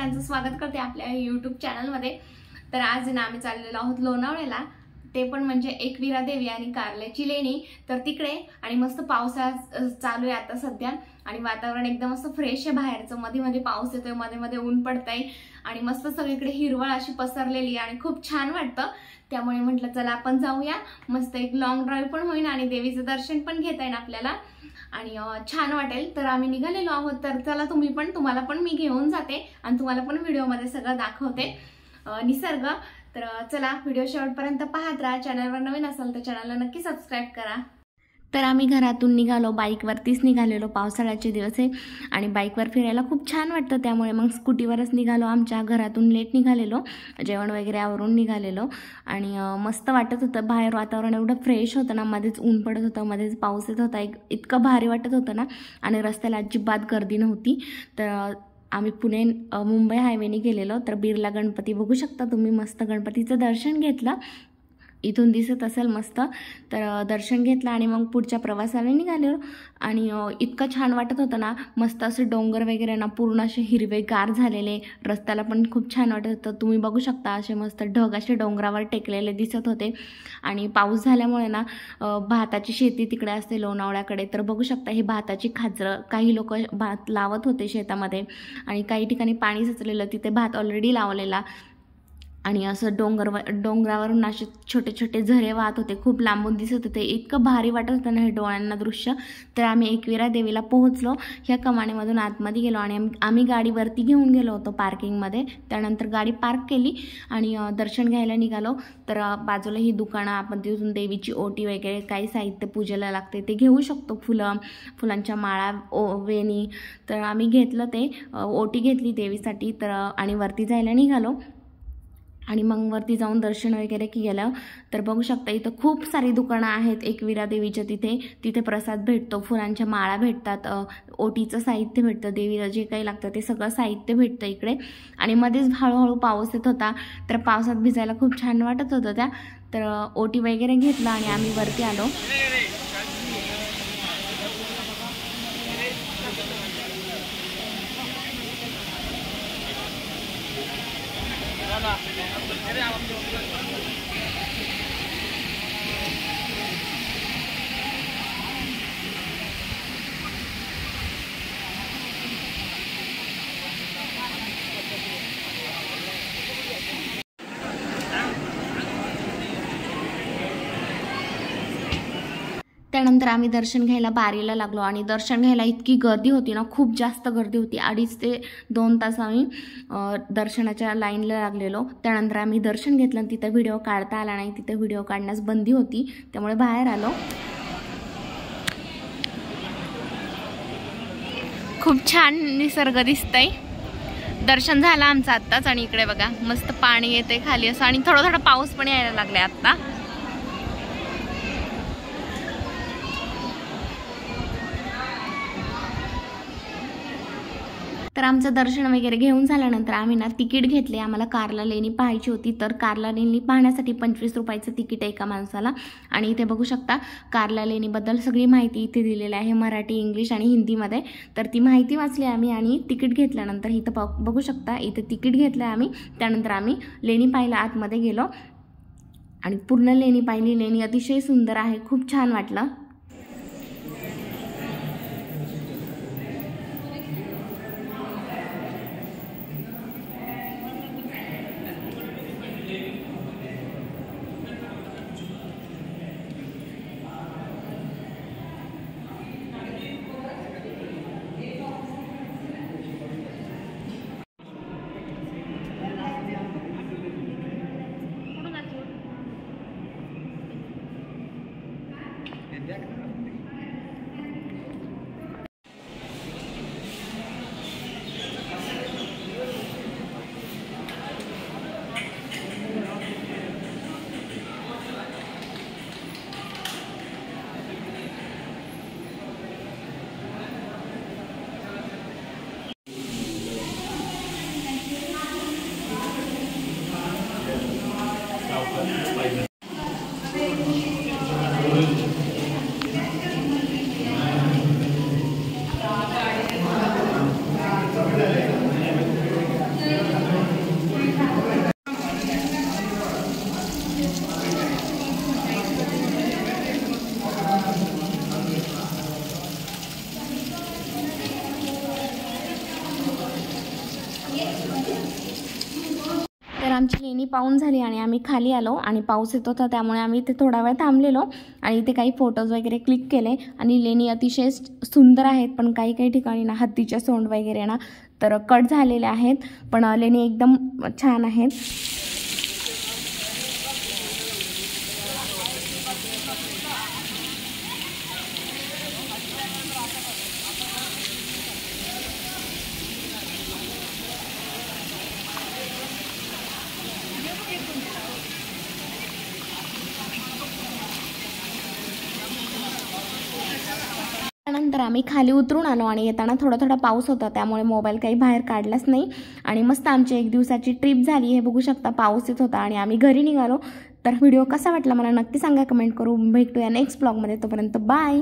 सगळ्यांचं स्वागत करते आपल्या YouTube चॅनलमध्ये। तर आज ना आम्ही चाललेलो आहोत लोणावळ्याला, ते पण म्हणजे एकविरा देवी आणि कारल्याची लेणी। तर तिकडे आणि मस्त पावसाळा चालू आहे आता सध्या आणि वातावरण एकदम असं फ्रेश आहे बाहेरचं, मध्ये मध्ये पाऊस येतोय, मध्ये मध्ये ऊन पडतंय आणि मस्त सगळीकडे हिरवळ अशी पसरलेली आणि खूप छान वाटतं। त्यामुळे म्हटलं चला आपण जाऊया, मस्त एक लॉंग ड्राइव्ह पण होईल आणि देवीचं दर्शन पण घेता येईल आपल्याला आणि छान वाटेल। तर आम्ही निघालेलो आहोत, तर चला तुम्हाला पण मी घेऊन जाते आणि तुम्हाला पण व्हिडिओ मध्ये सगळं दाखवते निसर्ग। तर चला व्हिडिओ शेवटपर्यंत पाहत राहा। चॅनलवर नवीन असाल तर चॅनलला नक्की सबस्क्राइब करा। तर आम्ही घरातून निघालो, बाईकवरतीच निघालेलो, पावसाळ्याचे दिवस आहे आणि बाईकवर फिरायला खूप छान वाटतं, त्यामुळे मग स्कूटीवरच निघालो। आमच्या घरातून लेट निघालेलो, जेवण वगैरे आवरून निघालेलो आणि मस्त वाटत होतं। बाहेर वातावरण एवढं फ्रेश होतं ना, मध्येच ऊन पडत होतं, मध्येच पाऊस येत होता, इतकं भारी वाटत होतं ना आणि रस्त्याला अजिबात गर्दी नव्हती। तर आम्ही पुणे मुंबई हायवेने गेलेलो। तर बिर्ला गणपती बघू शकता तुम्ही, मस्त गणपतीचं दर्शन घेतलं, इथून दिसत असेल मस्त। तर दर्शन घेतलं आणि मग पुढच्या प्रवासाला निघालो आणि इतकं छान वाटत होतं ना, मस्त असे डोंगर वगैरे ना पूर्ण असे हिरवेगार झालेले, रस्त्याला पण खूप छान वाटत होतं। तुम्ही बघू शकता असे मस्त ढग असे डोंगरावर टेकलेले दिसत होते आणि पाऊस झाल्यामुळे ना भाताची शेती तिकडे असते लोणावळ्याकडे। तर बघू शकता ही भाताची खाचरं, काही लोक भात लावत होते शेतामध्ये आणि काही ठिकाणी पाणी साचलेलं, तिथे भात ऑलरेडी लावलेला आणि असं डोंगरावरून असे छोटे छोटे झरे वाहत होते, खूप लांबून दिसत होते, इतकं भारी वाटत होतं ना हे डोळ्यांना दृश्य। तर आम्ही एकविरा देवीला पोहोचलो, ह्या कमानीमधून आतमध्ये गेलो आणि आम्ही गाडीवरती घेऊन गेलो होतो पार्किंगमध्ये। त्यानंतर गाडी पार्क केली आणि दर्शन घ्यायला निघालो। तर बाजूला ही दुकानं, आपण तिथून देवीची ओटी वगैरे काही साहित्य पूजेला लागते ते घेऊ शकतो, फुलांच्या माळा, वेणी। तर आम्ही घेतलं, ते ओटी घेतली देवीसाठी। तर आणि वरती जायला निघालो आणि मग वरती जाऊन दर्शन वगैरे केलं। तर बघू शकता इथं खूप सारी दुकानं आहेत एकविरा देवीच्या, तिथे प्रसाद भेटतो, फुलांच्या माळा भेटतात, ओटीचं साहित्य भेटतं, देवीला जे काही लागतं ते सगळं साहित्य भेटतं इकडे। आणि मध्येच हळूहळू पाऊस येत होता, तर पावसात भिजायला खूप छान वाटत होतं त्या। तर ओटी वगैरे घेतलं आणि आम्ही वरती आलो। त्यानंतर आम्ही दर्शन घ्यायला बारीला लागलो आणि दर्शन घ्यायला इतकी गर्दी होती ना, खूप जास्त गर्दी होती। 2.5 ते 2 तास आम्ही दर्शनाच्या लाईनला लागलेलो। त्यानंतर आम्ही दर्शन घेतलं आणि तिथे व्हिडिओ काढता आला नाही, तिथे व्हिडिओ काढण्यास बंदी होती, त्यामुळे बाहेर आलो। खूप छान निसर्ग दिसतंय। दर्शन झालं आमचं आत्ताच आणि इकडे बघा मस्त पाणी येते खाली असं आणि थोडा थोडा पाऊस पण यायला लागलाय आत्ता। तर आमचं दर्शन वगैरे घेऊन झाल्यानंतर आम्ही ना तिकीट घेतले, आम्हाला कारला लेणी पाहायची होती। तर कारला लेणी पाहण्यासाठी 25 रुपयाचं तिकीट आहे एका माणसाला। आणि इथे बघू शकता कारला लेणीबद्दल सगळी माहिती इथे दिलेली आहे, मराठी, इंग्लिश आणि हिंदीमध्ये। तर ती माहिती वाचली आम्ही आणि तिकीट घेतल्यानंतर इथं बघू शकता इथे तिकीट घेतलं आम्ही। त्यानंतर आम्ही लेणी पाहायला आतमध्ये गेलो आणि पूर्ण लेणी पाहिली। लेणी अतिशय सुंदर आहे, खूप छान वाटलं। आमची लेणी पाहून झाली आणि आम्ही खाली आलो आणि पाऊस येत होता त्यामुळे आम्ही इथे थोडा वेळ थांबलेलो आणि इथे काही फोटोज वगैरे क्लिक केले. आणि लेणी अतिशय सुंदर आहेत, पण काही काही ठिकाणी ना हत्तीच्या सोंड वगैरे ना तर कट झालेले आहेत, पण लेणी एकदम छान आहेत. त्यानंतर आम्ही खाली उतरून आलो आणि येताना थोडा पाऊस होता त्यामुळे मोबाईल काही बाहेर काढलाच नाही. आणि मस्त आमची एक दिवसाची ट्रिप झाली. हे बघू शकता, पाऊस येत होता आणि आम्ही घरी निघालो. तर व्हिडिओ कसा वाटला मला नक्की सांगा, कमेंट करून. भेटूया नेक्स्ट ब्लॉगमध्ये. तोपर्यंत बाय.